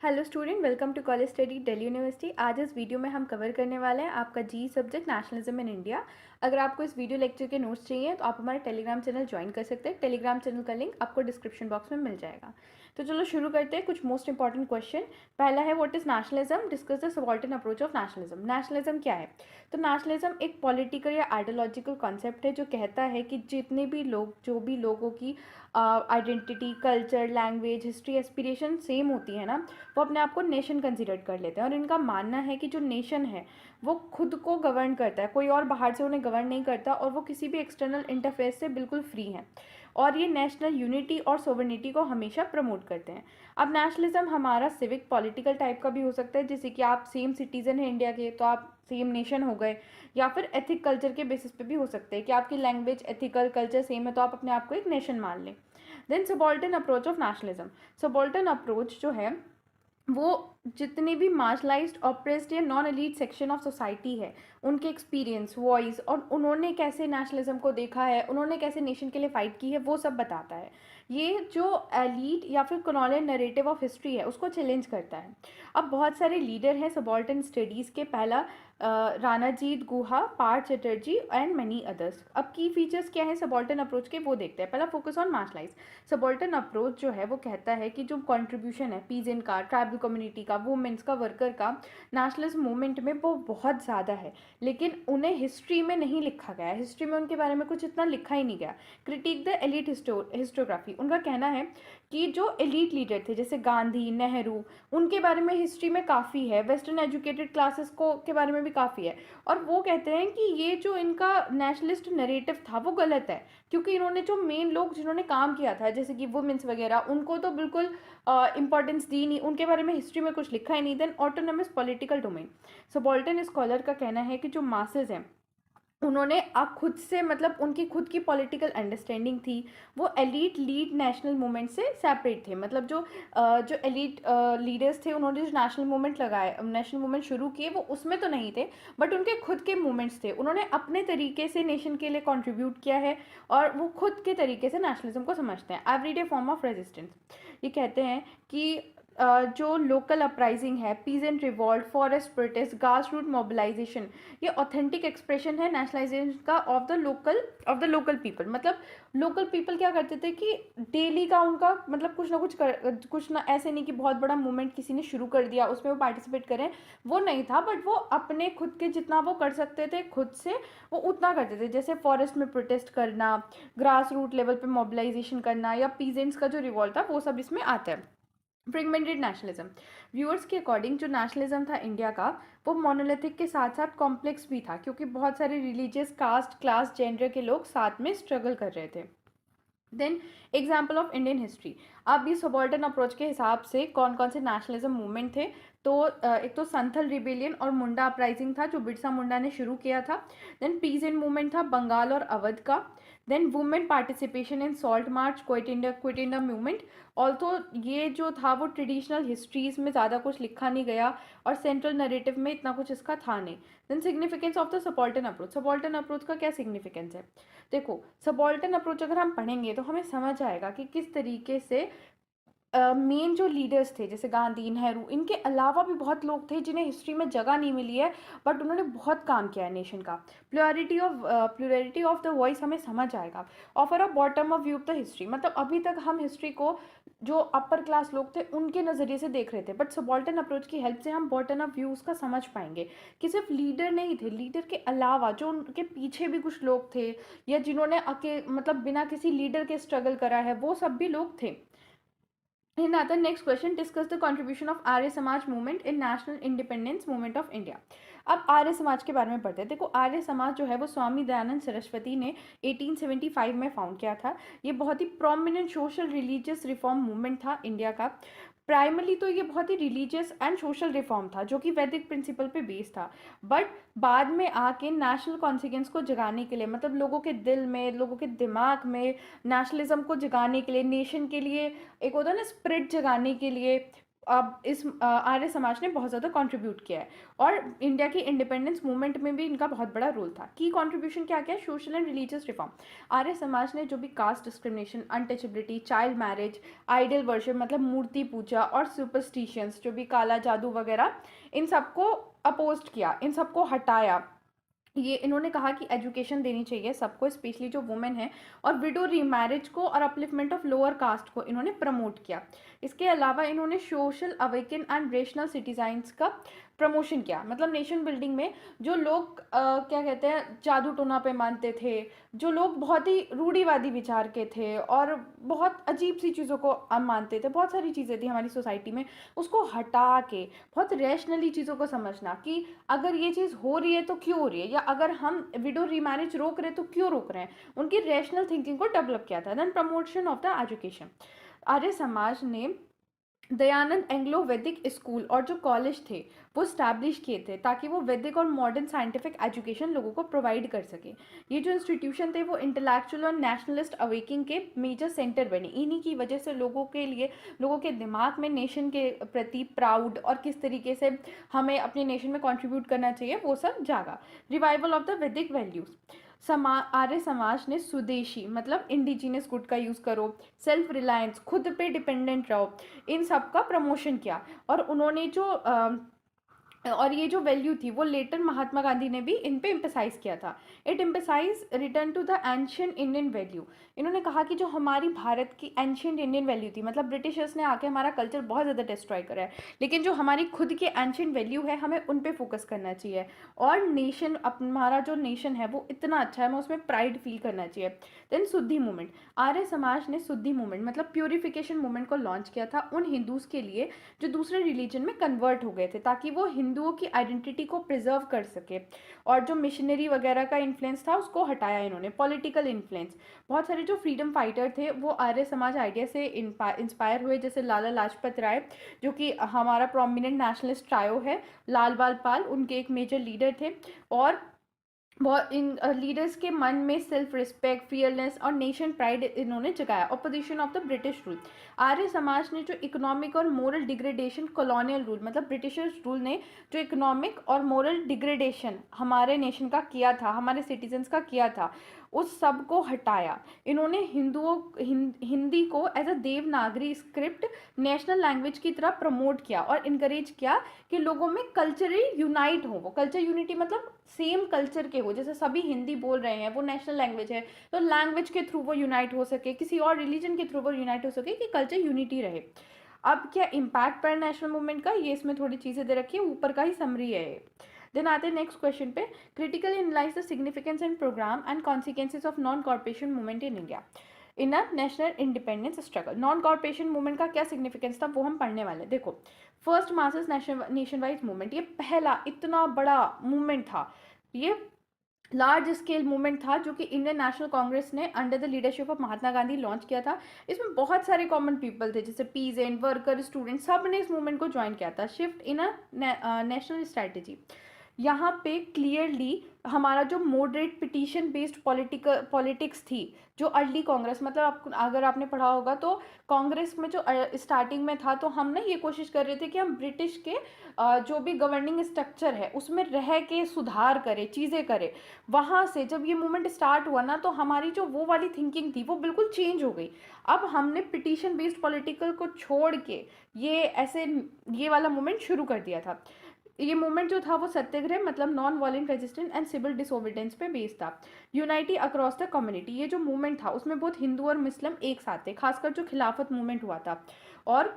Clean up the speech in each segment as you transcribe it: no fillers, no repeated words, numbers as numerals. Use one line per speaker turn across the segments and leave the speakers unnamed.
Hello student, welcome to college study Delhi University. आज इस video में हम कवर करने वाले हैं आपका जी सब्जेक्ट नेशनलिज्म इन इंडिया। अगर आपको इस वीडियो लेक्चर के नोट्स चाहिए तो आप हमारे टेलीग्राम चैनल ज्वाइन कर सकते हैं। टेलीग्राम चैनल का लिंक आपको डिस्क्रिप्शन बॉक्स में मिल जाएगा। तो चलो शुरू करते हैं। कुछ मोस्ट इंपॉर्टेंट क्वेश्चन। पहला है what is nationalism, discuss the subaltern approach of nationalism. Nationalism क्या है? तो नेशनलिज्म एक पॉलिटिकल या आइडियोलॉजिकल कॉन्सेप्ट है जो कहता है कि जितने भी लोग, जो भी लोगों की identity, culture, language, history, aspiration same होती है ना, वो अपने आप को नेशन कंसिडर कर लेते हैं। और इनका मानना है कि जो नेशन है वो खुद को गवर्न करता है, कोई और बाहर से उन्हें गवर्न नहीं करता, और वो किसी भी एक्सटर्नल इंटरफेस से बिल्कुल फ्री है। और ये नेशनल यूनिटी और सोवरेनिटी को हमेशा प्रमोट करते हैं। अब नेशनलिज्म हमारा सिविक पॉलिटिकल टाइप का भी हो सकता है, जैसे कि आप सेम सिटीजन है इंडिया के तो आप सेम नेशन हो गए, या फिर एथिक कल्चर के बेसिस पे भी हो सकते हैं कि आपकी लैंग्वेज, एथिकल कल्चर सेम है तो आप अपने आप को एक नेशन मान लें। Then subaltern approach of nationalism. Subaltern approach जो है वो जितने भी मार्शलाइज्ड, ऑप्रेस्ड या non elite section of society है, उनके एक्सपीरियंस, वॉइस और उन्होंने कैसे नेशनलिज्म को देखा है, उन्होंने कैसे नेशन के लिए फाइट की है, वो सब बताता है। ये जो एलीट या फिर कॉलोनियल नरेटिव ऑफ हिस्ट्री है उसको चैलेंज करता है। अब बहुत सारे लीडर हैं सबाल्टर्न स्टडीज़ के। पहला Ranajit Guha, Partha Chatterjee and many others. अब की फीचर्स क्या है सबाल्टर्न अप्रोच के, वो देखते हैं। पहला, फोकस ऑन मार्शलाइज। सबाल्टर्न अप्रोच जो है वो कहता है कि जो कंट्रीब्यूशन है पीजेंट का, ट्राइबल कम्युनिटी का, वुमेन्स का, वर्कर का नेशनलिज्म मूवमेंट में वो बहुत ज़्यादा है, लेकिन उन्हें हिस्ट्री में नहीं लिखा गया है। हिस्ट्री में उनके बारे में कुछ इतना लिखा ही नहीं गया। Critic the elite historiography. उनका कहना है कि जो एलीट लीडर थे जैसे गांधी, नेहरू, उनके बारे में हिस्ट्री में काफ़ी है, वेस्टर्न एजुकेटेड क्लासेस को के बारे में भी काफ़ी है। और वो कहते हैं कि ये जो इनका नेशनलिस्ट नरेटिव था वो गलत है, क्योंकि इन्होंने जो मेन लोग जिन्होंने काम किया था जैसे कि वुमेन्स वगैरह, उनको तो बिल्कुल इंपॉर्टेंस दी नहीं, उनके बारे में हिस्ट्री में कुछ लिखा ही नहीं। Then autonomous political domain. Subaltern scholar का कहना है कि जो मासेज हैं उन्होंने अब खुद से, मतलब उनकी खुद की पॉलिटिकल अंडरस्टैंडिंग थी, वो एलीट लीड नेशनल मूवमेंट से सेपरेट थे। मतलब जो एलीट लीडर्स थे, उन्होंने जो नेशनल मूवमेंट लगाए, नेशनल मूवमेंट शुरू किए, वो उसमें तो नहीं थे, बट उनके खुद के मूवमेंट्स थे। उन्होंने अपने तरीके से नेशन के लिए कंट्रीब्यूट किया है और वो खुद के तरीके से नेशनलिज्म को समझते हैं। Everyday form of resistance. ये कहते हैं कि जो लोकल अपराइजिंग है, peasant revolt, forest protest, grass root mobilisation, ये ऑथेंटिक एक्सप्रेशन है नेशनलाइजेशन का ऑफ द लोकल पीपल। मतलब लोकल पीपल क्या करते थे कि डेली का उनका मतलब कुछ ना, ऐसे नहीं कि बहुत बड़ा मूवमेंट किसी ने शुरू कर दिया उसमें वो पार्टिसिपेट करें, वो नहीं था, बट वो अपने खुद के जितना वो कर सकते थे खुद से, वो उतना करते थे। जैसे फॉरेस्ट में प्रोटेस्ट करना, ग्रास रूट लेवल पे मोबिलाइजेशन करना, या पीजेंट्स का जो रिवॉल्ट था, वो सब इसमें आता है। Fragmented nationalism. व्यूअर्स के अकॉर्डिंग जो नेशनलिज्म था इंडिया का, वो मोनोलिथिक के साथ साथ कॉम्प्लेक्स भी था, क्योंकि बहुत सारे रिलीजियस, कास्ट, क्लास, जेंडर के लोग साथ में स्ट्रगल कर रहे थे। Then example of Indian history. अब इस सबाल्टर्न अप्रोच के हिसाब से कौन कौन से नेशनलिज्म मूवमेंट थे, तो एक तो संथल रिबेलियन और मुंडा अपराइजिंग था जो बिरसा मुंडा ने शुरू किया था। देन पीजेंट मूवमेंट था बंगाल और अवध का। Then women participation in salt march, quit India movement. Also ये जो था वो ट्रेडिशनल हिस्ट्रीज में ज़्यादा कुछ लिखा नहीं गया और सेंट्रल नरेटिव में इतना कुछ इसका था नहीं। Then significance of the subaltern approach. Subaltern approach का क्या सिग्निफिकेंस है? देखो, सबाल्टर्न अप्रोच अगर हम पढ़ेंगे तो हमें समझ आएगा कि किस तरीके से मेन जो लीडर्स थे जैसे गांधी, नेहरू, इनके अलावा भी बहुत लोग थे जिन्हें हिस्ट्री में जगह नहीं मिली है, बट उन्होंने बहुत काम किया है नेशन का। प्लुरैलिटी ऑफ द वॉइस हमें समझ आएगा। Offer a bottom of view of the history. मतलब अभी तक हम हिस्ट्री को जो अपर क्लास लोग थे उनके नज़रिए से देख रहे थे, बट सबाल्टर्न अप्रोच की हेल्प से हम बॉटम ऑफ व्यू उसका समझ पाएंगे कि सिर्फ लीडर नहीं थे, लीडर के अलावा जो उनके पीछे भी कुछ लोग थे, या जिन्होंने मतलब बिना किसी लीडर के स्ट्रगल करा है, वो सब भी लोग थे। In other, next question, discuss the contribution of Arya Samaj movement in national independence movement of India. अब आर्य समाज के बारे में पढ़ते हैं। देखो, आर्य समाज जो है वो स्वामी दयानंद सरस्वती ने 1875 में फाउंड किया था। ये बहुत ही prominent social religious reform movement था इंडिया का। प्राइमरली तो ये बहुत ही रिलीजियस एंड सोशल रिफॉर्म था जो कि वैदिक प्रिंसिपल पे बेस्ड था, बट बाद में आके नेशनल कॉन्सिक्वेंस को जगाने के लिए, मतलब लोगों के दिल में, लोगों के दिमाग में नेशनलिज्म को जगाने के लिए, नेशन के लिए एक होता है ना स्प्रिट जगाने के लिए, अब इस आर्य समाज ने बहुत ज़्यादा कंट्रीब्यूट किया है और इंडिया की इंडिपेंडेंस मूवमेंट में भी इनका बहुत बड़ा रोल था। की कंट्रीब्यूशन क्या क्या? Social and religious reform. Arya Samaj ने जो भी caste discrimination, untouchability, child marriage, idol worship मतलब मूर्ति पूजा और सुपरस्टिशंस जो भी काला जादू वगैरह, इन सबको अपोज किया, इन सबको हटाया। ये इन्होंने कहा कि एजुकेशन देनी चाहिए सबको, स्पेशली जो वुमेन है, और विडो रीमैरिज को और अपलिफ्टमेंट ऑफ लोअर कास्ट को इन्होंने प्रमोट किया। इसके अलावा इन्होंने social awaken and rational citizens का प्रमोशन किया। मतलब नेशन बिल्डिंग में जो लोग क्या कहते हैं, जादू टोना पे मानते थे, जो लोग बहुत ही रूढ़िवादी विचार के थे और बहुत अजीब सी चीज़ों को मानते थे, बहुत सारी चीज़ें थी हमारी सोसाइटी में, उसको हटा के बहुत रैशनली चीज़ों को समझना कि अगर ये चीज़ हो रही है तो क्यों हो रही है, या अगर हम विडो रीमैरिज रोक रहे हैं तो क्यों रोक रहे हैं, उनकी रैशनल थिंकिंग को डेवलप किया था। Then promotion of the education. Arya Samaj ने दयानंद एंग्लो वैदिक स्कूल और जो कॉलेज थे वो स्टैब्लिश किए थे ताकि वो वैदिक और मॉडर्न साइंटिफिक एजुकेशन लोगों को प्रोवाइड कर सके। ये जो इंस्टीट्यूशन थे वो इंटेलेक्चुअल और नेशनलिस्ट अवेकिंग के मेजर सेंटर बने। इन्हीं की वजह से लोगों के लिए, लोगों के दिमाग में नेशन के प्रति प्राउड और किस तरीके से हमें अपने नेशन में कंट्रीब्यूट करना चाहिए वो सब जागा। रिवाइवल ऑफ द वैदिक वैल्यूज। आर्य समाज ने स्वदेशी मतलब इंडिजिनियस गुड का यूज़ करो, सेल्फ रिलायंस, खुद पे डिपेंडेंट रहो, इन सब का प्रमोशन किया। और उन्होंने जो और ये जो वैल्यू थी वो लेटर महात्मा गांधी ने भी इन पे एम्फेसाइज किया था। It emphasise return to the ancient Indian value. इन्होंने कहा कि जो हमारी भारत की एंशियंट इंडियन वैल्यू थी, मतलब ब्रिटिशर्स ने आके हमारा कल्चर बहुत ज़्यादा डिस्ट्रॉय करा है, लेकिन जो हमारी खुद की एंशियंट वैल्यू है हमें उन पे फोकस करना चाहिए। और नेशन, हमारा जो नेशन है वो इतना अच्छा है, हमें उसमें प्राइड फील करना चाहिए। देन शुद्धि मूवमेंट। आर्य समाज ने शुद्धि मूवमेंट मतलब प्योरिफिकेशन मूवमेंट को लॉन्च किया था उन हिंदूज़ के लिए जो दूसरे रिलीजन में कन्वर्ट हो गए थे, ताकि वो हिंदुओं की आइडेंटिटी को प्रिजर्व कर सके। और जो मिशनरी वगैरह का इन्फ्लुएंस था उसको हटाया इन्होंने। पॉलिटिकल इन्फ्लुएंस, बहुत सारे जो फ्रीडम फाइटर थे वो आर्य समाज आइडिया से इंस्पायर हुए, जैसे लाला लाजपत राय जो कि हमारा प्रोमिनेंट नेशनलिस्ट ट्रायो है, लाल बाल पाल उनके एक मेजर लीडर थे। और बहुत इन लीडर्स के मन में सेल्फ रिस्पेक्ट, फियरनेस और नेशन प्राइड इन्होंने जगाया। Opposition of the British rule. Arya Samaj ने जो इकोनॉमिक और मोरल डिग्रेडेशन कॉलोनियल रूल मतलब ब्रिटिशर्स रूल ने जो इकोनॉमिक और मोरल डिग्रेडेशन हमारे नेशन का किया था, हमारे सिटीजन्स का किया था, उस सब को हटाया। इन्होंने हिंदी को as a Devanagari script national language की तरह प्रमोट किया और इनकरेज किया कि लोगों में कल्चरली यूनाइट हो। वो कल्चर यूनिटी मतलब सेम कल्चर के हो, जैसे सभी हिंदी बोल रहे हैं, वो नेशनल लैंग्वेज है तो लैंग्वेज के थ्रू वो यूनाइट हो सके, किसी और रिलीजन के थ्रू वो यूनाइट हो सके, कि कल्चर यूनिटी रहे। अब क्या इम्पैक्ट पड़ा नेशनल मूवमेंट का, ये इसमें थोड़ी चीज़ें दे रखी है, ऊपर का ही समरी है। देन आते हैं नेक्स्ट क्वेश्चन पे। Critical analyse the significance and programme and consequences of non corporation movement in India in a national independence struggle. Non corporation movement का क्या सिग्निफिकेंस था वो हम पढ़ने वाले हैं। देखो, first masses nation wise movement, ये पहला इतना बड़ा मूवमेंट था, ये लार्ज स्केल मूवमेंट था जो कि इंडियन नेशनल कांग्रेस ने under the leadership of Mahatma Gandhi launch किया था। इसमें बहुत सारे कॉमन पीपल थे, जैसे पीजेंट, वर्कर, स्टूडेंट, सब ने इस मूवमेंट को ज्वाइन किया था। Shift in a national strategy, यहाँ पे क्लियरली हमारा जो मॉडरेट पिटीशन बेस्ड पॉलिटिक्स थी, जो अर्ली कांग्रेस मतलब अगर आपने पढ़ा होगा तो कांग्रेस में जो स्टार्टिंग में था, तो हम ना ये कोशिश कर रहे थे कि हम ब्रिटिश के जो भी गवर्निंग स्ट्रक्चर है उसमें रह के सुधार करें, चीज़ें करें। वहाँ से जब ये मूवमेंट स्टार्ट हुआ ना, तो हमारी जो वो वाली थिंकिंग थी वो बिल्कुल चेंज हो गई। अब हमने पिटीशन बेस्ड पॉलिटिकल को छोड़ के ये वाला मूवमेंट शुरू कर दिया था। ये मूवमेंट जो था वो सत्याग्रह मतलब non violent resistance and civil disobedience पे बेस्ड था। यूनाइटी अक्रॉस द कम्युनिटी, ये जो मूवमेंट था उसमें बहुत हिंदू और मुस्लिम एक साथ थे, खासकर जो खिलाफत मूवमेंट हुआ था। और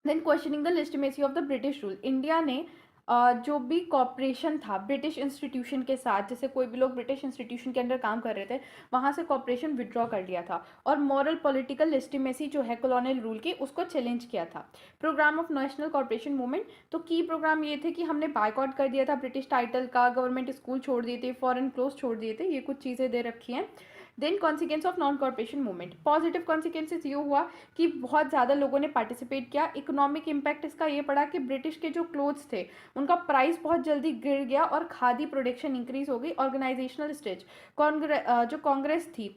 then questioning the legitimacy of the British rule. India ने जो भी कॉपरेशन था ब्रिटिश इंस्टीट्यूशन के साथ, जैसे कोई भी लोग ब्रिटिश इंस्टीट्यूशन के अंडर काम कर रहे थे, वहाँ से कॉपरेशन विड्रॉ कर लिया था। और मॉरल पॉलिटिकल लेजिटिमेसी जो है कॉलोनियल रूल की, उसको चैलेंज किया था। Programme of national corporation movement, तो की प्रोग्राम ये थे कि हमने बायकॉट कर दिया था ब्रिटिश टाइटल का, गवर्नमेंट स्कूल छोड़ दिए थे, फॉरेन क्लोज छोड़ दिए थे, ये कुछ चीज़ें दे रखी हैं। Then consequence of non corporation movement, positive consequences ये हुआ कि बहुत ज़्यादा लोगों ने पार्टिसिपेट किया। इकोनॉमिक इम्पैक्ट इसका ये पड़ा कि ब्रिटिश के जो क्लोथ्स थे उनका प्राइस बहुत जल्दी गिर गया और खादी प्रोडक्शन इंक्रीज हो गई। ऑर्गेनाइजेशनल स्टेज, जो कांग्रेस थी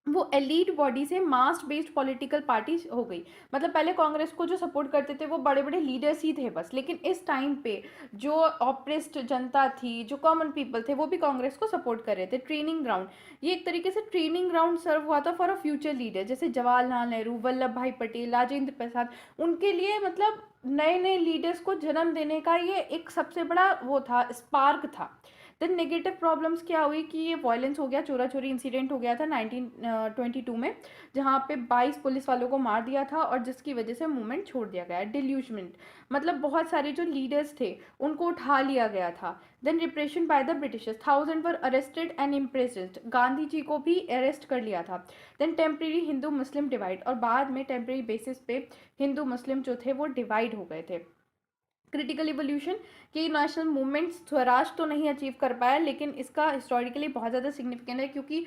वो एलीट बॉडी से मास बेस्ड पॉलिटिकल पार्टी हो गई। मतलब पहले कांग्रेस को जो सपोर्ट करते थे वो बड़े बड़े लीडर्स ही थे बस, लेकिन इस टाइम पे जो ऑप्रेस्ड जनता थी, जो कॉमन पीपल थे, वो भी कांग्रेस को सपोर्ट कर रहे थे। ट्रेनिंग ग्राउंड, ये एक तरीके से ट्रेनिंग ग्राउंड सर्व हुआ था फॉर अ फ्यूचर लीडर, जैसे जवाहरलाल नेहरू, वल्लभ भाई पटेल, राजेंद्र प्रसाद, उनके लिए मतलब नए नए लीडर्स को जन्म देने का ये एक सबसे बड़ा वो था, स्पार्क था। देन नेगेटिव प्रॉब्लम्स क्या हुई कि ये वायलेंस हो गया, चोरा चोरी इंसिडेंट हो गया था 1922 में, जहाँ पे 22 पुलिस वालों को मार दिया था और जिसकी वजह से मूवमेंट छोड़ दिया गया। डिल्यूजमेंट, मतलब बहुत सारे जो लीडर्स थे उनको उठा लिया गया था। Then repression by the Britishers, 1000 were arrested and imprisoned, Gandhi ji को भी अरेस्ट कर लिया था। Then temporary Hindu Muslim divide, और बाद में टेम्प्रेरी बेसिस पे हिंदू मुस्लिम जो थे वो डिवाइड हो गए थे। क्रिटिकल इवोल्यूशन, कि नेशनल मूवमेंट स्वराज तो नहीं अचीव कर पाया, लेकिन इसका हिस्टोरिकली बहुत ज़्यादा सिग्निफिकेंट है, क्योंकि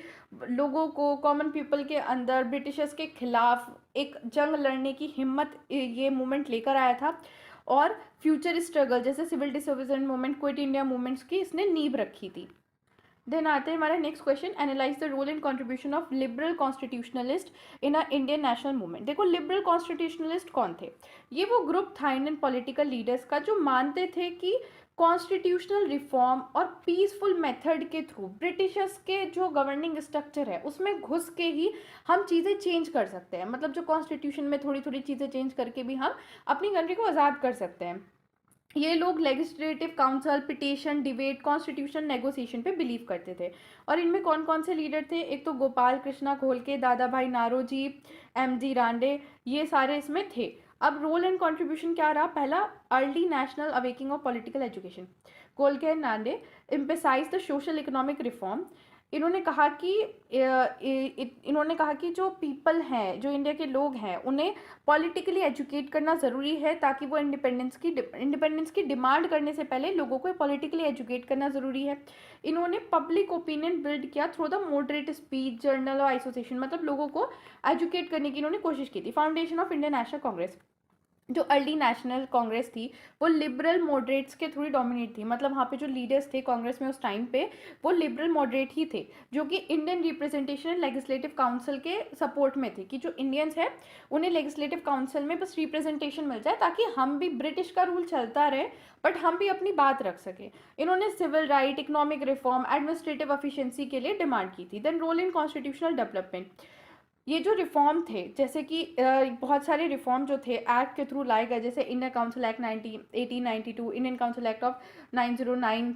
लोगों को, कॉमन पीपल के अंदर ब्रिटिशर्स के खिलाफ एक जंग लड़ने की हिम्मत ये मूवमेंट लेकर आया था। और फ्यूचर स्ट्रगल जैसे civil disobedience movement, quit India movements की इसने नींव रखी थी। देन आते हैं हमारा next question, analyse the role and contribution of liberal constitutionalist in a Indian national movement. देखो लिबरल कॉन्स्टिट्यूशनलिस्ट कौन थे? ये वो ग्रुप था इंडियन पॉलिटिकल लीडर्स का जो मानते थे कि कॉन्स्टिट्यूशनल रिफॉर्म और पीसफुल मेथड के थ्रू ब्रिटिशर्स के जो गवर्निंग स्ट्रक्चर है उसमें घुस के ही हम चीज़ें चेंज कर सकते हैं। मतलब जो कॉन्स्टिट्यूशन में थोड़ी थोड़ी चीज़ें चेंज करके भी हम अपनी कंट्री को आज़ाद कर सकते हैं। ये लोग legislative council, petition, debate, constitution negotiation पे बिलीव करते थे। और इनमें कौन कौन से लीडर थे? एक तो गोपाल कृष्णा खोलके, दादा भाई नारोजी, एम.जी. रांडे, ये सारे इसमें थे। अब रोल एंड कंट्रीब्यूशन क्या रहा? पहला, early national awakening of political education, Gokhale and Ranade emphasise the social economic reform. इन्होंने कहा कि जो पीपल हैं, जो इंडिया के लोग हैं, उन्हें पॉलिटिकली एजुकेट करना ज़रूरी है, ताकि वो इंडिपेंडेंस की डिमांड करने से पहले लोगों को पॉलिटिकली एजुकेट करना ज़रूरी है। इन्होंने पब्लिक ओपिनियन बिल्ड किया through the moderate speech, journal और एसोसिएशन, मतलब लोगों को एजुकेट करने की इन्होंने कोशिश की थी। Foundation of Indian national Congress, जो अर्ली नेशनल कांग्रेस थी वो लिबरल मॉडरेट्स के थ्रू ही डोमिनेट थी। मतलब वहाँ पे जो लीडर्स थे कांग्रेस में उस टाइम पे वो लिबरल मॉडरेट ही थे, जो कि Indian representation and legislative council के सपोर्ट में थे, कि जो इंडियंस हैं उन्हें लेजिस्लेटिव काउंसिल में बस रिप्रेजेंटेशन मिल जाए, ताकि हम भी, ब्रिटिश का रूल चलता रहे बट हम भी अपनी बात रख सकें। इन्होंने civil right, economic reform, administrative efficiency के लिए डिमांड की थी। Then role in constitutional development, ये जो रिफॉर्म थे, जैसे कि बहुत सारे रिफॉर्म जो थे एक्ट के थ्रू लाए गए, जैसे Indian council act 1892, Indian council act of 909,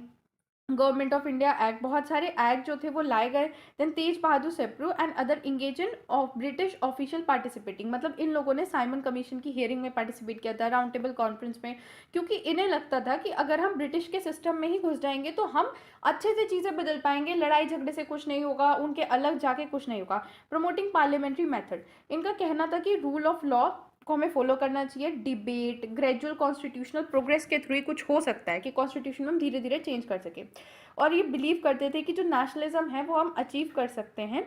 government of India act, बहुत सारे एक्ट जो थे वो लाए गए। Then Tej Bahadur Sapru and other engage in of British official participating, मतलब इन लोगों ने साइमन कमीशन की हियरिंग में पार्टिसिपेट किया था, राउंड टेबल कॉन्फ्रेंस में, क्योंकि इन्हें लगता था कि अगर हम ब्रिटिश के सिस्टम में ही घुस जाएंगे तो हम अच्छे से चीज़ें बदल पाएंगे, लड़ाई झगड़े से कुछ नहीं होगा, उनके अलग जाके कुछ नहीं होगा। प्रमोटिंग पार्लियामेंट्री मेथड, इनका कहना था कि रूल ऑफ लॉ को हमें फॉलो करना चाहिए, डिबेट, ग्रेजुअल कॉन्स्टिट्यूशनल प्रोग्रेस के थ्रू ही कुछ हो सकता है कि कॉन्स्टिट्यूशन हम धीरे धीरे चेंज कर सके। और ये बिलीव करते थे कि जो नेशनलिज्म है वो हम अचीव कर सकते हैं,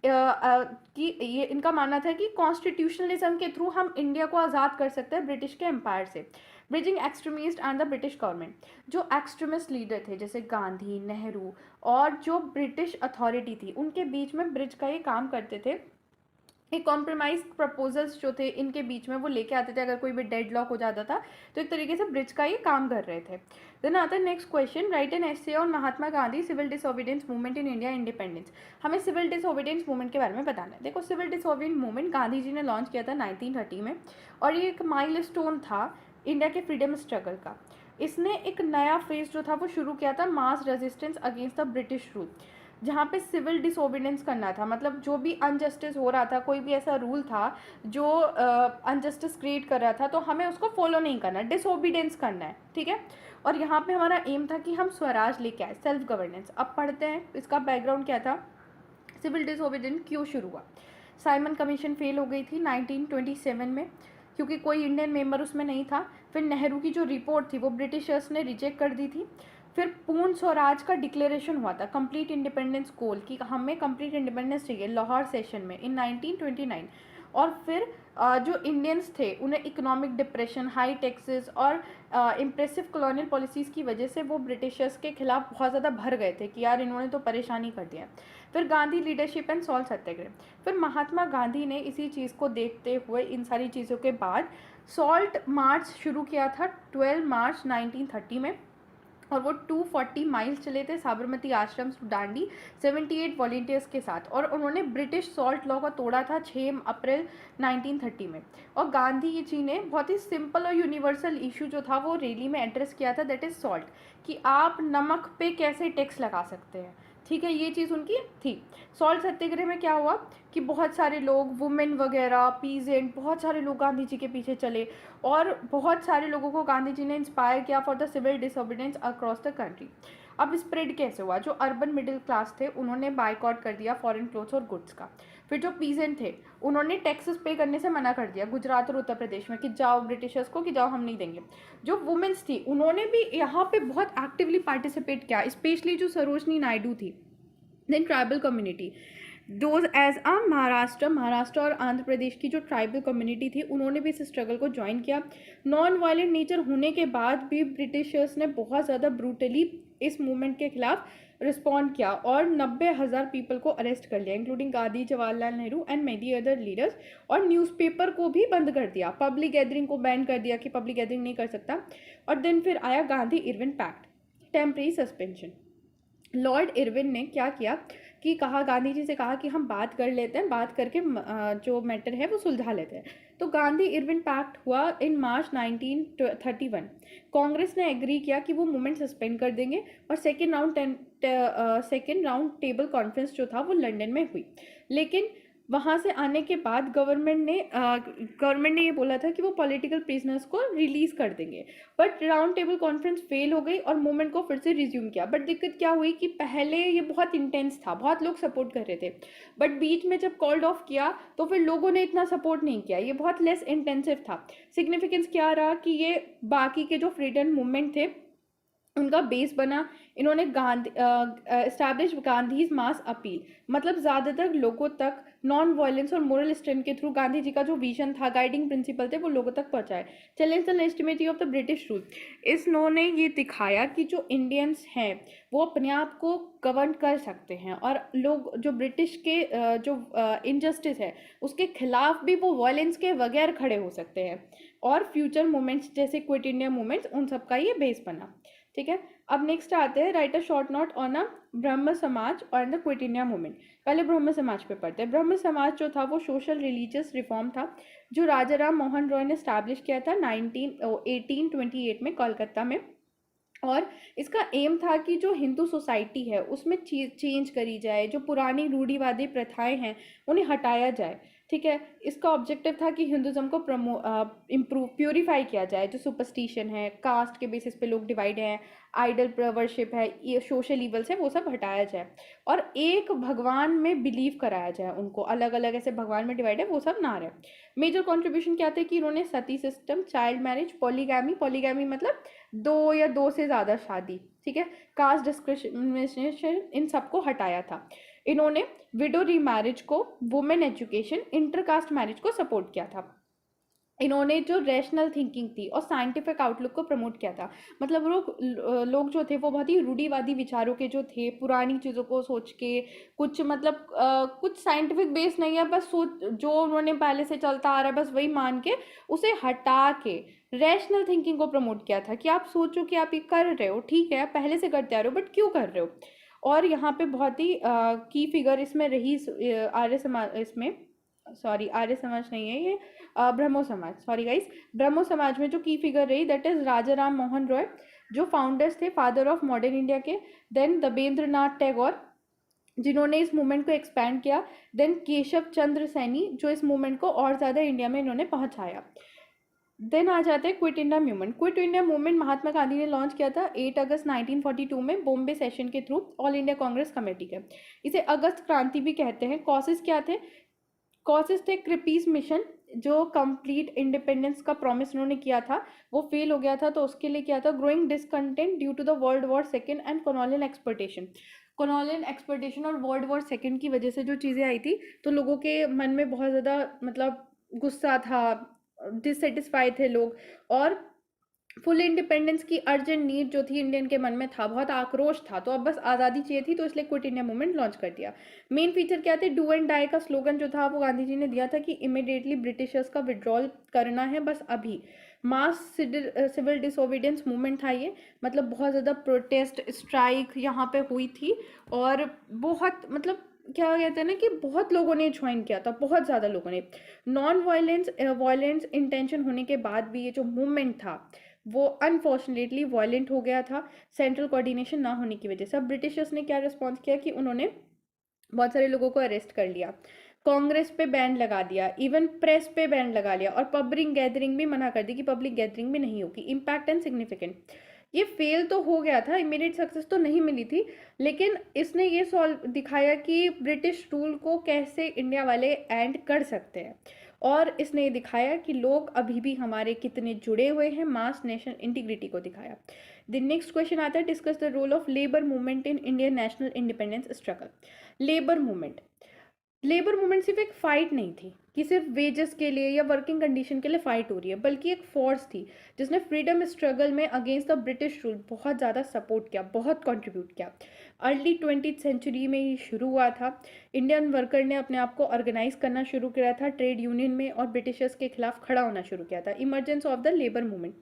कि ये इनका मानना था कि कॉन्स्टिट्यूशनलिज्म के थ्रू हम इंडिया को आज़ाद कर सकते हैं ब्रिटिश के एम्पायर से। Bridging extremist and the British government, जो एक्सट्रीमिस्ट लीडर थे जैसे गांधी, नेहरू और जो ब्रिटिश अथॉरिटी थी, उनके बीच में ब्रिज का ये काम करते थे। एक कॉम्प्रोमाइज प्रपोजल्स जो थे इनके बीच में वो लेके आते थे, अगर कोई भी डेडलॉक हो जाता था तो एक तरीके से ब्रिज का ये काम कर रहे थे। देन आता है next question, write an essay on Mahatma Gandhi civil disobedience movement in India independence. हमें सिविल डिसोबीडियंस मूवमेंट के बारे में बताना है। देखो civil disobedience movement Gandhi ji ने लॉन्च किया था 1930 में, और ये एक माइलस्टोन था इंडिया के फ्रीडम स्ट्रगल का। इसने एक नया फेज जो था वो शुरू किया था, mass resistance against the British rule, जहाँ पे सिविल डिसोबीडियंस करना था। मतलब जो भी अनजस्टिस हो रहा था, कोई भी ऐसा रूल था जो अनजस्टिस क्रिएट कर रहा था, तो हमें उसको फॉलो नहीं करना, डिसोबीडियंस करना है, ठीक है। और यहाँ पे हमारा एम था कि हम स्वराज लेके आए, सेल्फ गवर्नेंस। अब पढ़ते हैं इसका बैकग्राउंड क्या था, सिविल डिसोबीडियंस क्यों शुरू हुआ। साइमन कमीशन फेल हो गई थी 1927 में, क्योंकि कोई इंडियन मेंबर उसमें नहीं था। फिर नेहरू की जो रिपोर्ट थी वो ब्रिटिशर्स ने रिजेक्ट कर दी थी। फिर पूर्ण स्वराज का डिक्लेरेशन हुआ था, कंप्लीट इंडिपेंडेंस कोल, कि हमें कंप्लीट इंडिपेंडेंस चाहिए, लाहौर सेशन में इन 1929। और फिर जो इंडियंस थे उन्हें इकोनॉमिक डिप्रेशन, हाई टैक्सेस और इम्प्रेसिव कॉलोनियल पॉलिसीज़ की वजह से वो ब्रिटिशर्स के खिलाफ बहुत ज़्यादा भर गए थे कि यार इन्होंने तो परेशानी कर दिया। फिर गांधी लीडरशिप एंड सॉल्ट सत्याग्रह। फिर महात्मा गांधी ने इसी चीज़ को देखते हुए इन सारी चीज़ों के बाद सॉल्ट मार्च शुरू किया था 12 मार्च 1930 में, और वो 240 माइल्स चले थे साबरमती आश्रम टू दांडी 78 वॉल्टियर्स के साथ, और उन्होंने ब्रिटिश सॉल्ट लॉ का तोड़ा था 6 अप्रैल 1930 में। और गांधी जी ने बहुत ही सिंपल और यूनिवर्सल इशू जो था वो रैली में एड्रेस किया था, दैट इज़ सॉल्ट, कि आप नमक पे कैसे टैक्स लगा सकते हैं। ठीक है, ये चीज़ उनकी थी। सॉल्ट सत्याग्रह में क्या हुआ कि बहुत सारे लोग, वुमेन वगैरह, पीजेंट, बहुत सारे लोग गांधी जी के पीछे चले, और बहुत सारे लोगों को गांधी जी ने इंस्पायर किया for the civil disobedience across the country. अब स्प्रेड कैसे हुआ? जो अर्बन मिडिल क्लास थे उन्होंने बाइकआउट कर दिया फॉरेन क्लोथ्स और गुड्स का। फिर जो पीजेंट थे उन्होंने टैक्सेस पे करने से मना कर दिया गुजरात और उत्तर प्रदेश में, कि जाओ ब्रिटिशर्स को, कि जाओ हम नहीं देंगे। जो वुमेन्स थी उन्होंने भी यहाँ पे बहुत एक्टिवली पार्टिसिपेट किया, स्पेशली जो सरोजनी नायडू थी। Then tribal community, those as a Maharashtra और आंध्र प्रदेश की जो ट्राइबल कम्युनिटी थी उन्होंने भी इस स्ट्रगल को ज्वाइन किया। नॉन वायलेंट नेचर होने के बाद भी ब्रिटिशर्स ने बहुत ज़्यादा ब्रूटली इस मूवमेंट के खिलाफ रिस्पॉन्ड किया और 90,000 पीपल को अरेस्ट कर लिया, including Gandhi, Jawaharlal Nehru and many other leaders. और न्यूज़पेपर को भी बंद कर दिया, पब्लिक गैदरिंग को बैन कर दिया कि पब्लिक गैदरिंग नहीं कर सकता। और देन फिर आया Gandhi Irwin pact, temporary suspension. Lord Irwin ने क्या किया कि कहा, गांधी जी से कहा कि हम बात कर लेते हैं, बात करके जो मैटर है वो सुलझा लेते हैं। तो गांधी इरविन पैक्ट हुआ इन मार्च 1931। कांग्रेस ने एग्री किया कि वो मूवमेंट सस्पेंड कर देंगे, और सेकेंड राउंड टेबल कॉन्फ्रेंस जो था वो लंदन में हुई। लेकिन वहाँ से आने के बाद गवर्नमेंट ने ये बोला था कि वो पॉलिटिकल प्रिजनर्स को रिलीज़ कर देंगे, but round table conference fail हो गई और मूवमेंट को फिर से रिज्यूम किया। बट दिक्कत क्या हुई कि पहले ये बहुत इंटेंस था, बहुत लोग सपोर्ट कर रहे थे, बट बीच में जब कॉल्ड ऑफ किया तो फिर लोगों ने इतना सपोर्ट नहीं किया, ये बहुत लेस इंटेंसिव था। सिग्निफिकेंस क्या रहा कि ये बाकी के जो फ्रीडम मूवमेंट थे उनका बेस बना। इन्होंने एस्टैब्लिश गांधीज मास अपील, मतलब ज़्यादातर लोगों तक नॉन वायलेंस और मोरल स्ट्रेंथ के थ्रू गांधी जी का जो विजन था, गाइडिंग प्रिंसिपल थे, वो लोगों तक पहुंचाए। Challenge the legitimacy of the British rule, इन्होंने ये दिखाया कि जो इंडियंस हैं वो अपने आप को गवर्न कर सकते हैं, और लोग जो ब्रिटिश के जो इनजस्टिस है उसके खिलाफ भी वो वायलेंस के बगैर खड़े हो सकते हैं। और फ्यूचर मूवमेंट्स जैसे क्विट इंडिया मूवमेंट्स, उन सब का ये बेस बना। ठीक है, अब नेक्स्ट आते हैं, right a short note on a ब्रह्म समाज और द क्विट इंडिया मूवमेंट। पहले ब्रह्म समाज पे पढ़ते हैं। ब्रह्म समाज जो था वो सोशल रिलीजियस रिफॉर्म था जो राजा राम मोहन रॉय ने स्टैब्लिश किया था 1828 में कोलकाता में। और इसका एम था कि जो हिंदू सोसाइटी है उसमें चेंज करी जाए, जो पुरानी रूढ़िवादी प्रथाएं हैं उन्हें हटाया जाए। ठीक है, इसका ऑब्जेक्टिव था कि हिंदुज़म को इम्प्रूव प्योरीफाई किया जाए। जो सुपरस्टिशन है, कास्ट के बेसिस पे लोग डिवाइड हैं, आइडल वर्शिप है, ये सोशल इवल्स है, वो सब हटाया जाए और एक भगवान में बिलीव कराया जाए उनको। अलग अलग ऐसे भगवान में डिवाइड है वो सब ना रहे। मेजर कॉन्ट्रीब्यूशन क्या थे कि इन्होंने सती सिस्टम, चाइल्ड मैरिज, पॉलीगैमी मतलब 2 या 2 से ज़्यादा शादी, ठीक है, कास्ट डिस्क्रिमिनेशन, इन सबको हटाया था। इन्होंने विडो रीमैरिज को, वुमेन एजुकेशन, इंटरकास्ट मैरिज को सपोर्ट किया था। इन्होंने जो रैशनल थिंकिंग थी और साइंटिफिक आउटलुक को प्रमोट किया था। मतलब लोग जो थे वो बहुत ही रूढ़िवादी विचारों के जो थे, पुरानी चीज़ों को सोच के, कुछ मतलब कुछ साइंटिफिक बेस नहीं है, बस सोच जो उन्होंने पहले से चलता आ रहा है बस वही मान के उसे हटा के रैशनल थिंकिंग को प्रमोट किया था कि आप सोचो कि आप ये कर रहे हो, ठीक है पहले से करते आ रहे हो, बट क्यों कर रहे हो। और यहाँ पे बहुत ही की फिगर इसमें रही आर्य समाज, इसमें सॉरी आर्य समाज नहीं है ये, ब्रह्मो समाज, सॉरी गाइस, ब्रह्मो समाज में जो की फिगर रही दैट इज राजा राम मोहन रॉय, जो फाउंडर्स थे, फादर ऑफ मॉडर्न इंडिया के। देन दबेंद्र नाथ टैगोर, जिन्होंने इस मूवमेंट को एक्सपैंड किया। देन केशव चंद्र सैनी, जो इस मूवमेंट को और ज़्यादा इंडिया में इन्होंने पहुंचाया। देन आ जाते हैं quit India movement. Quit India movement Mahatma Gandhi ने लॉन्च किया था 8 अगस्त 1942 में बॉम्बे सेशन के through all India Congress committee के। इसे अगस्त क्रांति भी कहते हैं। कॉसेस क्या थे? कॉसेस थे क्रिपीज मिशन, जो कंप्लीट इंडिपेंडेंस का प्रॉमिस उन्होंने किया था वो फेल हो गया था, तो उसके लिए किया था growing discontent due to the world war second and colonial exploitation. Colonial exploitation और वर्ल्ड वॉर सेकेंड की वजह से जो चीज़ें आई थी तो लोगों के मन में बहुत ज़्यादा मतलब गुस्सा था, डिससेटिस्फाई थे लोग, और फुल इंडिपेंडेंस की अर्जेंट नीड जो थी इंडियन के मन में था, बहुत आक्रोश था, तो अब बस आज़ादी चाहिए थी, तो इसलिए क्विट इंडिया मूवमेंट लॉन्च कर दिया। मेन फीचर क्या थे? डू एंड डाई का स्लोगन जो था वो गांधी जी ने दिया था कि इमिडिएटली ब्रिटिशर्स का विड्रॉल करना है, बस अभी। मास सिविल डिसोबीडियंस मूवमेंट था ये, मतलब बहुत ज़्यादा प्रोटेस्ट स्ट्राइक यहाँ पे हुई थी, और बहुत मतलब क्या कहते हैं ना कि बहुत लोगों ने ज्वाइन किया था, बहुत ज़्यादा लोगों ने। नॉन वायलेंस इंटेंशन होने के बाद भी ये जो मूवमेंट था वो अनफॉर्चुनेटली वायलेंट हो गया था, सेंट्रल कोऑर्डिनेशन ना होने की वजह से। अब ब्रिटिशर्स ने क्या रिस्पॉन्स किया कि उन्होंने बहुत सारे लोगों को अरेस्ट कर लिया, कांग्रेस पे बैन लगा दिया, इवन प्रेस पे बैन लगा लिया, और पब्लिक गैदरिंग भी मना कर दी कि पब्लिक गैदरिंग भी नहीं होगी। इम्पैक्ट एंड सिग्निफिकेंट, ये फेल तो हो गया था, इमीडिएट सक्सेस तो नहीं मिली थी, लेकिन इसने ये सॉल्व दिखाया कि ब्रिटिश रूल को कैसे इंडिया वाले एंड कर सकते हैं, और इसने ये दिखाया कि लोग अभी भी हमारे कितने जुड़े हुए हैं, मास नेशन इंटीग्रिटी को दिखाया। द नेक्स्ट क्वेश्चन आता है, discuss the role of labour movement in Indian national independence struggle. Labour movement सिर्फ एक फाइट नहीं थी कि सिर्फ वेजेस के लिए या वर्किंग कंडीशन के लिए फाइट हो रही है, बल्कि एक फोर्स थी जिसने फ्रीडम स्ट्रगल में अगेंस्ट द ब्रिटिश रूल बहुत ज़्यादा सपोर्ट किया, बहुत कंट्रीब्यूट किया। अर्ली 20th सेंचुरी में ही शुरू हुआ था। इंडियन वर्कर ने अपने आप को ऑर्गेनाइज करना शुरू किया था ट्रेड यूनियन में, और ब्रिटिशर्स के खिलाफ खड़ा होना शुरू किया था। Emergence of the labour movement,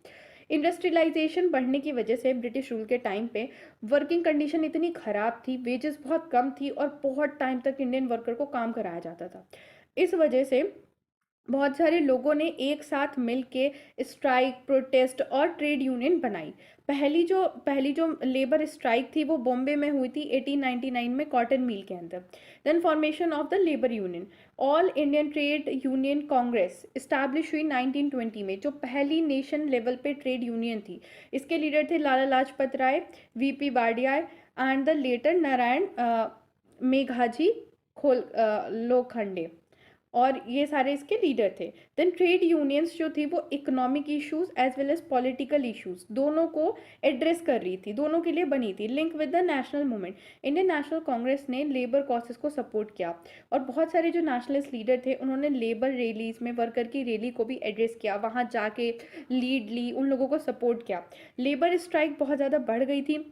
industrialisation बढ़ने की वजह से ब्रिटिश रूल के टाइम पे वर्किंग कंडीशन इतनी ख़राब थी, वेजेस बहुत कम थी, और बहुत टाइम तक इंडियन वर्कर को काम कराया जाता था। इस वजह से बहुत सारे लोगों ने एक साथ मिल के स्ट्राइक, प्रोटेस्ट और ट्रेड यूनियन बनाई। पहली जो लेबर स्ट्राइक थी वो बॉम्बे में हुई थी 1899 में, कॉटन मिल के अंदर। Then formation of the labour union, all Indian trade union Congress establish हुई 1920 में, जो पहली नेशन लेवल पे ट्रेड यूनियन थी। इसके लीडर थे Lala Lajpat Rai, V P Wadia and the latter Narayan Meghaji Lokhande, और ये सारे इसके लीडर थे। देन ट्रेड यूनियंस जो थी वो economic issues as well as political issues दोनों को एड्रेस कर रही थी, दोनों के लिए बनी थी। Link with the national movement, Indian national Congress ने लेबर कॉसेस को सपोर्ट किया, और बहुत सारे जो नेशनलिस्ट लीडर थे उन्होंने लेबर रैलीज में वर्कर की रैली को भी एड्रेस किया, वहाँ जाके लीड ली, उन लोगों को सपोर्ट किया। लेबर स्ट्राइक बहुत ज़्यादा बढ़ गई थी,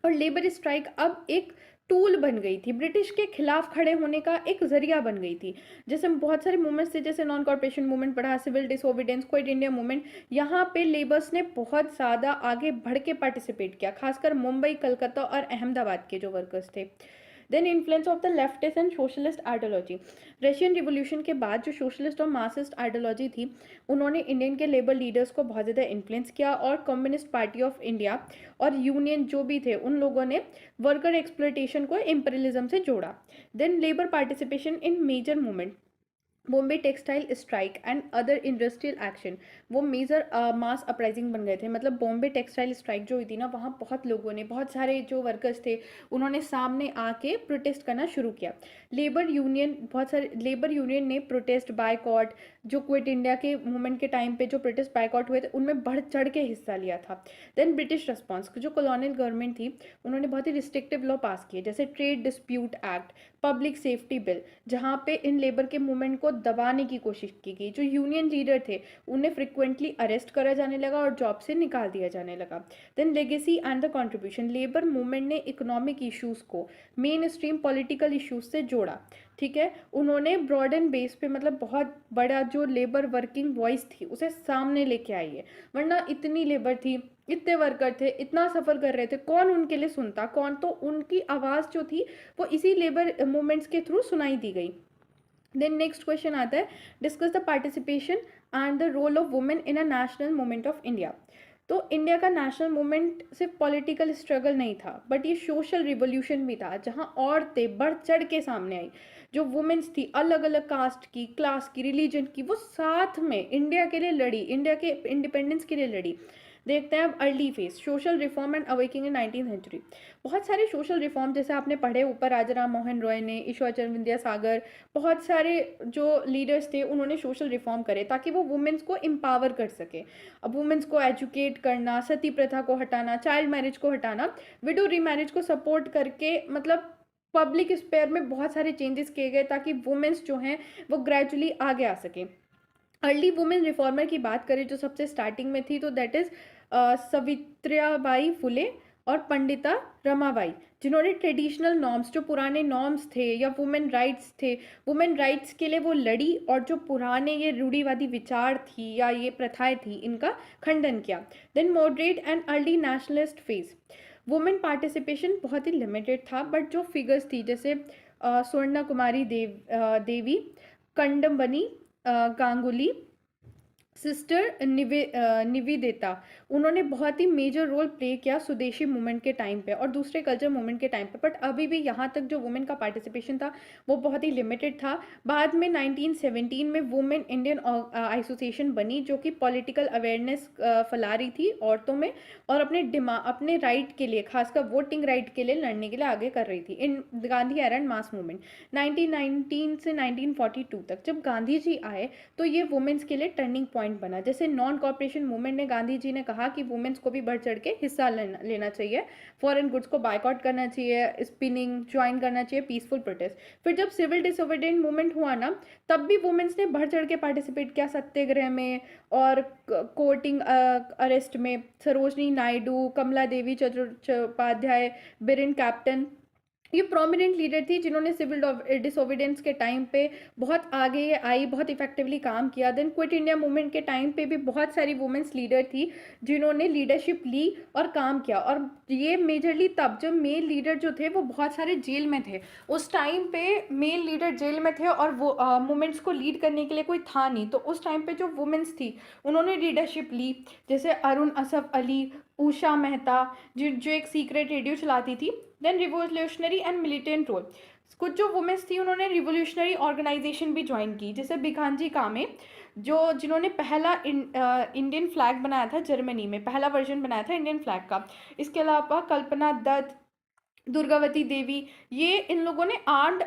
और लेबर स्ट्राइक अब एक टूल बन गई थी, ब्रिटिश के खिलाफ खड़े होने का एक जरिया बन गई थी। जैसे बहुत सारे मूवमेंट्स थे, जैसे नॉन कॉर्पोरेशन मूवमेंट पढ़ा, civil disobedience, quit India movement, यहाँ पे लेबर्स ने बहुत ज़्यादा आगे बढ़ के पार्टिसिपेट किया, खासकर मुंबई, कलकत्ता और अहमदाबाद के जो वर्कर्स थे। Then influence of the leftist and socialist ideology, Russian revolution के बाद जो सोशलिस्ट और मार्क्सिस्ट आइडियोलॉजी थी उन्होंने इंडियन के लेबर लीडर्स को बहुत ज़्यादा इन्फ्लुएंस किया, और कम्युनिस्ट पार्टी ऑफ इंडिया और यूनियन जो भी थे उन लोगों ने वर्कर एक्सप्लॉयटेशन को इम्पीरियलिज्म से जोड़ा। Then labour participation in major movement, Bombay textile strike and other industrial action, वो मेजर मास अपराइजिंग बन गए थे। मतलब बॉम्बे टेक्सटाइल स्ट्राइक जो हुई थी ना, वहाँ बहुत लोगों ने, बहुत सारे जो वर्कर्स थे उन्होंने सामने आके प्रोटेस्ट करना शुरू किया। बहुत सारे लेबर यूनियन ने प्रोटेस्ट, बायकॉट, जो क्विट इंडिया के मूवमेंट के टाइम पे जो प्रोटेस्ट बायकॉट हुए थे उनमें बढ़ चढ़ के हिस्सा लिया था। देन ब्रिटिश रिस्पॉन्स, जो कॉलोनियल गवर्नमेंट थी उन्होंने बहुत ही रिस्ट्रिक्टिव लॉ पास किए, जैसे trade dispute act, public safety bill, जहाँ पे इन लेबर के मूवमेंट को दबाने की कोशिश की गई। जो यूनियन लीडर थे उन्हें फ्रिक्वेंटली अरेस्ट करा जाने लगा और जॉब से निकाल दिया जाने लगा। Then legacy and the contribution, labour movement ने इकोनॉमिक इश्यूज को मेन स्ट्रीम पॉलिटिकल इश्यूज से जोड़ा। ठीक है, उन्होंने ब्रॉड एंड बेस पे, मतलब बहुत बड़ा जो लेबर वर्किंग वॉइस थी उसे सामने लेके आई है, वरना इतनी लेबर थी, इतने वर्कर थे, इतना सफ़र कर रहे थे, कौन उनके लिए सुनता, कौन, तो उनकी आवाज़ जो थी वो इसी लेबर मूवमेंट्स के थ्रू सुनाई दी गई। देन नेक्स्ट क्वेश्चन आता है, discuss the participation and the role of women in a national movement of India. तो इंडिया का नेशनल मूवमेंट सिर्फ पॉलिटिकल स्ट्रगल नहीं था, बट ये सोशल रिवोल्यूशन भी था, जहाँ औरतें बढ़ चढ़ के सामने आई। जो वुमेन्स थी, अलग अलग कास्ट की, क्लास की, रिलीजन की, वो साथ में इंडिया के लिए लड़ी, इंडिया के इंडिपेंडेंस के लिए लड़ी। देखते हैं अब early phase, social reform and awakening in 19th century. बहुत सारे सोशल रिफॉर्म जैसे आपने पढ़े ऊपर, राजा राम मोहन रॉय ने, ईश्वर चंद्र विद्यासागर, बहुत सारे जो लीडर्स थे उन्होंने सोशल रिफॉर्म करे ताकि वो वुमेन्स को एम्पावर कर सके। अब वुमेन्स को एजुकेट करना, सती प्रथा को हटाना, चाइल्ड मैरिज को हटाना, विडो रीमैरिज को सपोर्ट करके, मतलब पब्लिक स्पेयर में बहुत सारे चेंजेस किए गए ताकि वुमेन्स जो हैं वो ग्रेजुअली आगे आ सकें। अर्ली वुमेन रिफॉर्मर की बात करें जो सबसे स्टार्टिंग में थी, तो दैट इज़ सवित्रियाबाई फुले और पंडिता रमाबाई, जिन्होंने ट्रेडिशनल नॉर्म्स, जो पुराने नॉर्म्स थे या वुमेन राइट्स थे, वुमेन राइट्स के लिए वो लड़ी और जो पुराने ये रूढ़िवादी विचार थी या ये प्रथाएं थी, इनका खंडन किया। Then moderate and early nationalist phase, women participation बहुत ही लिमिटेड था, बट जो फिगर्स थी जैसे स्वर्ण कुमारी देवी, कंडमबनी गांगुली, सिस्टर निवेदिता, उन्होंने बहुत ही मेजर रोल प्ले किया स्वदेशी मूवमेंट के टाइम पे और दूसरे कल्चर मूवमेंट के टाइम पे। बट अभी भी यहाँ तक जो वुमेन का पार्टिसिपेशन था वो बहुत ही लिमिटेड था। बाद में 1917 में वुमेन इंडियन एसोसिएशन बनी, जो कि पॉलिटिकल अवेयरनेस फैला रही थी औरतों में और अपने राइट के लिए, खासकर वोटिंग राइट के लिए लड़ने के लिए आगे कर रही थी in Gandhi era and mass movement. 1919 से 1942 तक जब गांधी जी आए तो ये वुमेन्स के लिए टर्निंग पॉइंट बना। जैसे नॉन कॉपरेशन मूवमेंट ने गांधी जी ने कहा कि वुमेन्स को भी बढ़ चढ़ के हिस्सा लेना चाहिए, फॉरेन गुड्स को बायकॉट करना चाहिए, स्पिनिंग ज्वाइन करना चाहिए, पीसफुल प्रोटेस्ट। फिर जब सिविल डिसोबीडिएंट मूवमेंट हुआ ना, तब भी वुमेन्स ने बढ़ चढ़ के पार्टिसिपेट किया, सत्याग्रह में और कोर्टिंग अरेस्ट में। सरोजनी नायडू, कमला देवी चट्टोपाध्याय, बिरेन कैप्टन, ये प्रोमिनेंट लीडर थी जिन्होंने सिविल डिसोबीडियंस के टाइम पे बहुत आगे आई, बहुत इफेक्टिवली काम किया। देन क्विट इंडिया मूवमेंट के टाइम पे भी बहुत सारी वुमेन्स लीडर थी जिन्होंने लीडरशिप ली और काम किया। और ये मेजरली तब जब मेल लीडर जो थे वो बहुत सारे जेल में थे। उस टाइम पे मेल लीडर जेल में थे और वो वुमेन्स को लीड करने के लिए कोई था नहीं, तो उस टाइम पे जो वुमेन्स थी उन्होंने लीडरशिप ली। जैसे अरुण असफ अली, उषा मेहता, जो एक सीक्रेट रेडियो चलाती थी। Then revolutionary and militant role, कुछ जो वुमेन्स थी उन्होंने रिवोल्यूशनरी ऑर्गेनाइजेशन भी ज्वाइन की, जैसे भिखाजी कामे, जिन्होंने पहला इंडियन फ्लैग बनाया था, जर्मनी में पहला वर्जन बनाया था इंडियन फ्लैग का। इसके अलावा कल्पना दत्त, दुर्गावती देवी, ये इन लोगों ने आर्म्ड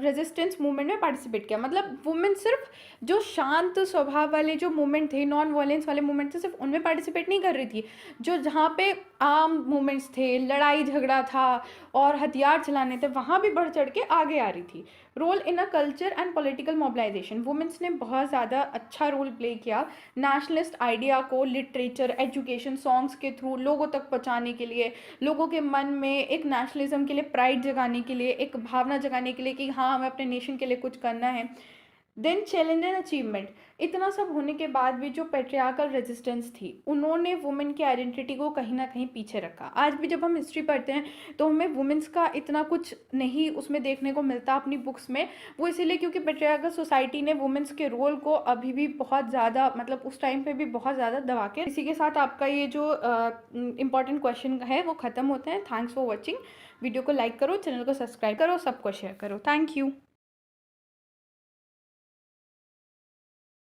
रेजिस्टेंस मूवमेंट में पार्टिसिपेट किया। मतलब वुमेन सिर्फ जो शांत स्वभाव वाले जो मूवमेंट थे, नॉन वायलेंस वाले मूवमेंट थे, सिर्फ उनमें पार्टिसिपेट नहीं कर रही थी। जो जहाँ पे आम मूवमेंट्स थे, लड़ाई झगड़ा था और हथियार चलाने थे, वहाँ भी बढ़ चढ़ के आगे आ रही थी। Role in a culture and political mobilisation, womens ने बहुत ज़्यादा अच्छा रोल प्ले किया नेशनलिस्ट आइडिया को लिटरेचर, एजुकेशन, सॉन्ग्स के थ्रू लोगों तक पहुँचाने के लिए, लोगों के मन में एक नेशनलिज्म के लिए, प्राइड जगाने के लिए, एक भावना जगाने के लिए कि हाँ हमें अपने नेशन के लिए कुछ करना है। देन चैलेंज एंड अचीवमेंट, इतना सब होने के बाद भी जो पेट्रियार्कल रेजिस्टेंस थी, उन्होंने वुमेन की आइडेंटिटी को कहीं ना कहीं पीछे रखा। आज भी जब हम हिस्ट्री पढ़ते हैं तो हमें वुमेन्स का इतना कुछ नहीं उसमें देखने को मिलता अपनी बुक्स में। वो इसीलिए क्योंकि पेट्रियार्कल सोसाइटी ने वुमेन्स के रोल को अभी भी बहुत ज़्यादा, मतलब उस टाइम पे भी बहुत ज़्यादा दबा के। इसी के साथ आपका ये जो इंपॉर्टेंट क्वेश्चन है वो ख़त्म होते हैं। Thanks for watching. वीडियो को लाइक करो, चैनल को सब्सक्राइब करो, सबको शेयर करो। Thank you.